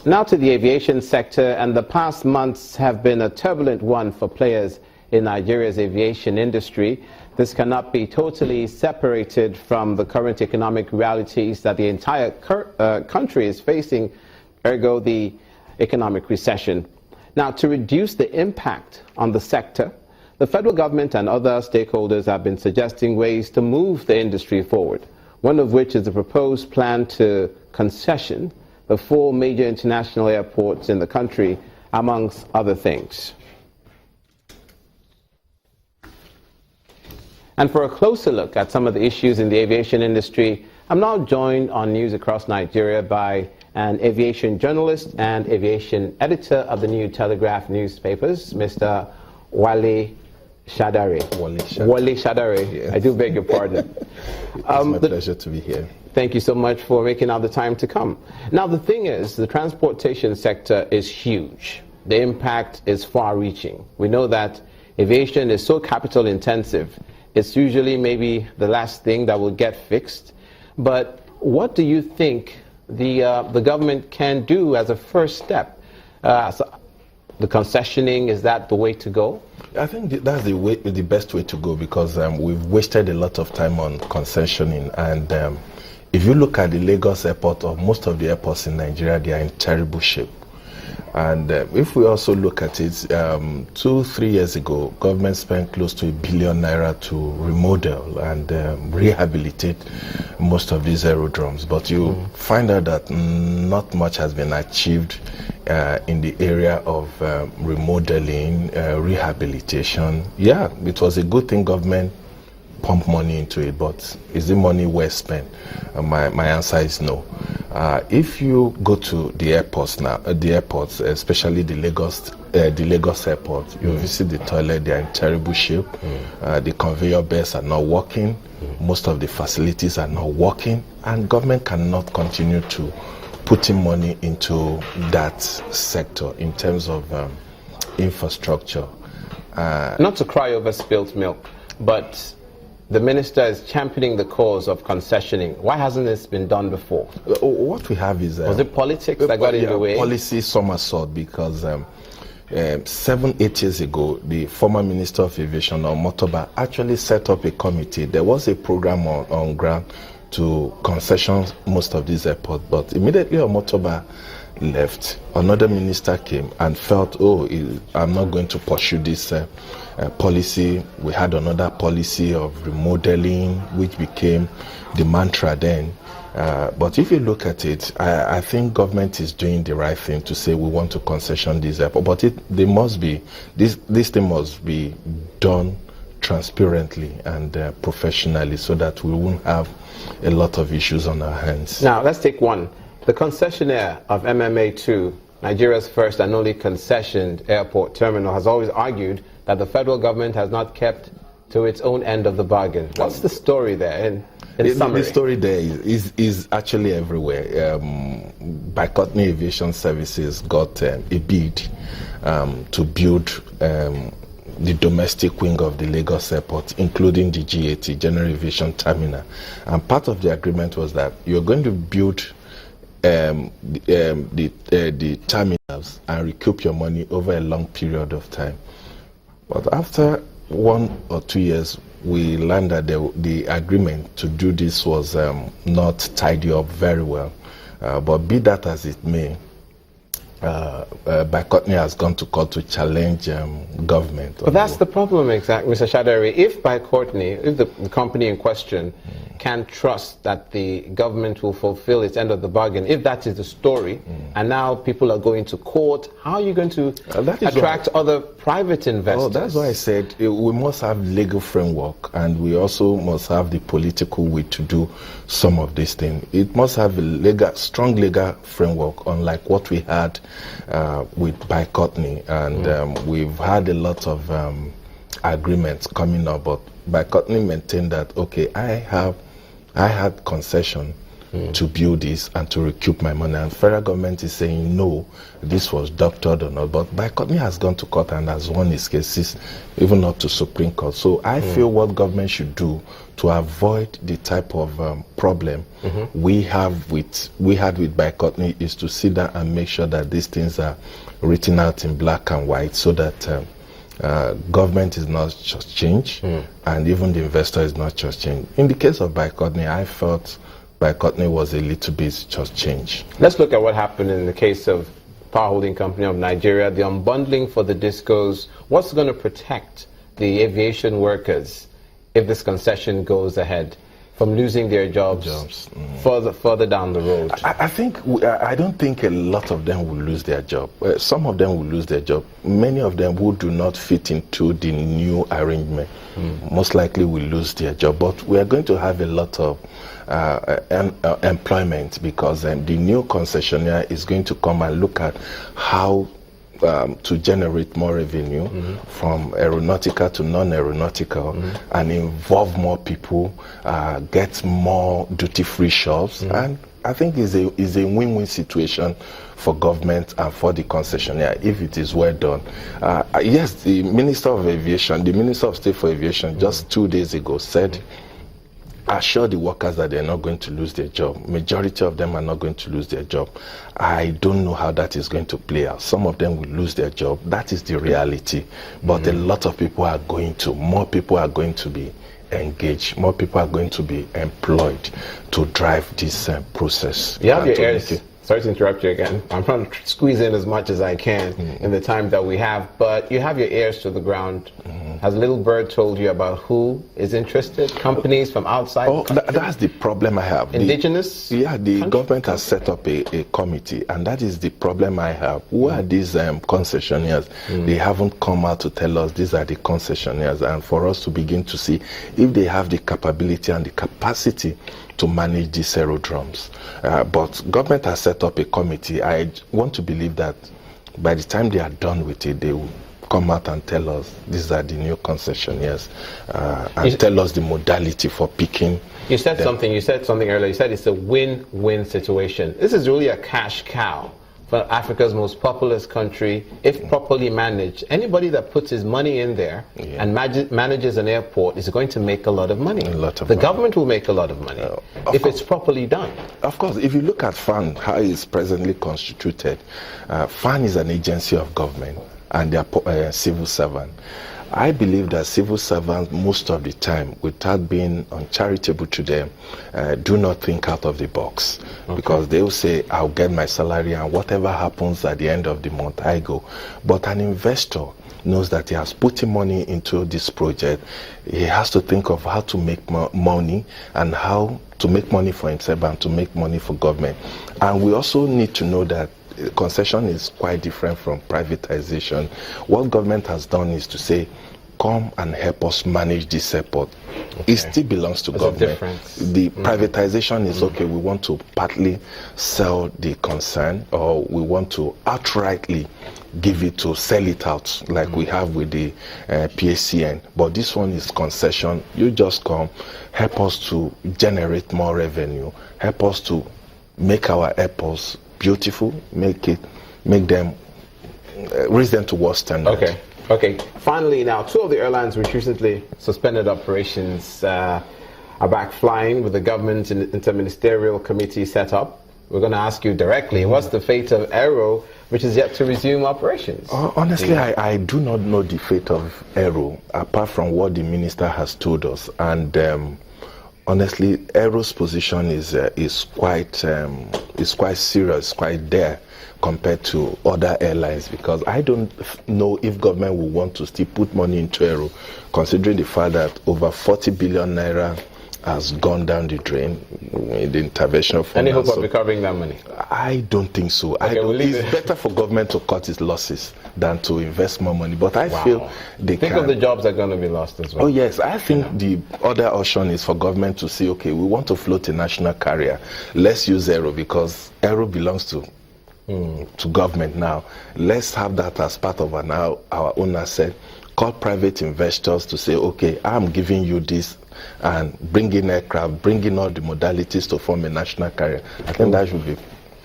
Now to the aviation sector, and the past months have been a turbulent one for players in Nigeria's aviation industry. This cannot be totally separated from the current economic realities that the entire country is facing, ergo the economic recession. Now, to reduce the impact on the sector, the federal government and other stakeholders have been suggesting ways to move the industry forward, one of which is the proposed plan to concession the 4 major international airports in the country, amongst other things. And for a closer look at some of the issues in the aviation industry, I'm now joined on News Across Nigeria by an aviation journalist and aviation editor of the New Telegraph newspapers, Mr. Wale Shadare. Wale Shadare. Yes. I do beg your pardon. It's my pleasure to be here. Thank you so much for making out the time to come. Now, the thing is, the transportation sector is huge. The impact is far-reaching. We know that aviation is so capital intensive. It's usually maybe the last thing that will get fixed. But what do you think the government can do as a first step? The concessioning, is that the way to go? I think that's the best way to go, because we've wasted a lot of time on concessioning. And if you look at the Lagos airport, or most of the airports in Nigeria, they are in terrible shape. And if we also look at it, 2-3 years ago, government spent close to £1 billion to remodel and rehabilitate most of these aerodromes. But you find out that not much has been achieved in the area of remodeling, rehabilitation. Yeah, it was a good thing government pumped money into it, but is the money well spent? My answer is no. If you go to the airports now, especially the Lagos airport, you visit the toilet, they are in terrible shape. The conveyor belts are not working. Most of the facilities are not working, and government cannot continue to put in money into that sector in terms of infrastructure. Not to cry over spilt milk, but the minister is championing the cause of concessioning. Why hasn't this been done before? What we have is... was it politics that got in the way? Policy somersault, because 7-8 years ago, the former Minister of Aviation, Motoba, actually set up a committee. There was a program on ground to concession most of these airports, but immediately Motoba left, another minister came and felt, I'm not going to pursue this policy. We had another policy of remodeling, which became the mantra then. But if you look at it, I think government is doing the right thing to say we want to concession this airport, but this thing must be done transparently and professionally, so that we won't have a lot of issues on our hands. Now, let's take one. The concessionaire of MMA2, Nigeria's first and only concessioned airport terminal, has always argued that the federal government has not kept to its own end of the bargain. What's the story there in summary? The story there is actually everywhere. Bicotney Aviation Services got a bid to build the domestic wing of the Lagos airport, including the GAT, General Aviation Terminal. And part of the agreement was that you're going to build the terminals and recoup your money over a long period of time. But after 1 or 2 years, we learned that the agreement to do this was not tidy up very well. But be that as it may, Bicotney has gone to court to challenge government. But that's the problem, exactly, Mr. Shadari. If Bicotney, if the company in question can trust that the government will fulfill its end of the bargain, if that is the story, and now people are going to court, how are you going to attract other private investors? Oh, that's why I said we must have legal framework, and we also must have the political will to do some of these things. It must have a strong legal framework, unlike what we had with Bicotney, and we've had a lot of agreements coming up, but Bicotney maintained that, okay, I had concession to build this and to recoup my money. And federal government is saying no, this was doctored or not. But Bicotny has gone to court and has won his cases, even up to Supreme Court. So I feel what government should do to avoid the type of problem we had with Bicotny is to sit down and make sure that these things are written out in black and white, so that government is not just changed and even the investor is not just changed. In the case of Bicotny, I felt Bicotny was a little bit just changed. Let's look at what happened in the case of Power Holding Company of Nigeria, the unbundling for the discos. What's going to protect the aviation workers if this concession goes ahead from losing their jobs further down the road? I don't think a lot of them will lose their job. Some of them will lose their job. Many of them who do not fit into the new arrangement most likely will lose their job. But we are going to have a lot of employment, because the new concessionaire is going to come and look at how to generate more revenue from aeronautical to non-aeronautical and involve more people, get more duty-free shops, and I think is a win-win situation for government and for the concessionaire if it is well done. Yes, the Minister of Aviation, the Minister of State for Aviation, just 2 days ago said, assure the workers that they're not going to lose their job. Majority of them are not going to lose their job. I don't know how that is going to play out. Some of them will lose their job. That is the reality. But a lot of people are going to, more people are going to be engaged. More people are going to be employed to drive this process. You have your ears. Sorry to interrupt you again. I'm trying to squeeze in as much as I can in the time that we have, but you have your ears to the ground. Has Little Bird told you about who is interested? Companies from outside? Oh, that's the problem I have. Indigenous? The government has set up a committee, and that is the problem I have. Who are these concessionaires? They haven't come out to tell us these are the concessionaires, and for us to begin to see if they have the capability and the capacity to manage these aerodromes. But government has set up a committee. I want to believe that by the time they are done with it, they will come out and tell us these are the new concessionaires, and tell us the modality for picking. You said something earlier. You said it's a win-win situation. This is really a cash cow for Africa's most populous country, if properly managed. Anybody that puts his money in there and manages an airport is going to make a lot of money. The government will make a lot of money if it's properly done. Of course, if you look at FAN, how it's presently constituted, FAN is an agency of government and they are civil servant. I believe that civil servants, most of the time, without being uncharitable to them, do not think out of the box. Because they will say, I'll get my salary and whatever happens at the end of the month, I go. But an investor knows that he has put money into this project. He has to think of how to make money and how to make money for himself and to make money for government. And we also need to know that concession is quite different from privatization. What government has done is to say, come and help us manage this airport. It still belongs to government. The privatization is okay, we want to partly sell the concern, or we want to outrightly give it to sell it out like we have with the PACN. But this one is concession. You just come, help us to generate more revenue, help us to make our airports beautiful, make them, raise them to world standards. Okay. Finally, now, 2 of the airlines which recently suspended operations are back flying with the government interministerial committee set up. We're going to ask you directly, what's the fate of Aero, which is yet to resume operations? Honestly, I do not know the fate of Aero, apart from what the minister has told us. And honestly, Aero's position is quite serious, quite there compared to other airlines, because I don't know if government will want to still put money into Aero, considering the fact that over 40 billion naira has gone down the drain in the intervention fund. Any hope of recovering that money? I don't think so. It's better for government to cut its losses than to invest more money. But I feel they think of the jobs that are going to be lost as well. Oh yes, I think the other option is for government to say, okay, we want to float a national carrier. Let's use Aero because Aero belongs to government now. Let's have that as part of our own asset. Call private investors to say, okay, I'm giving you this and bring in aircraft, bring in all the modalities to form a national carrier. I think that should be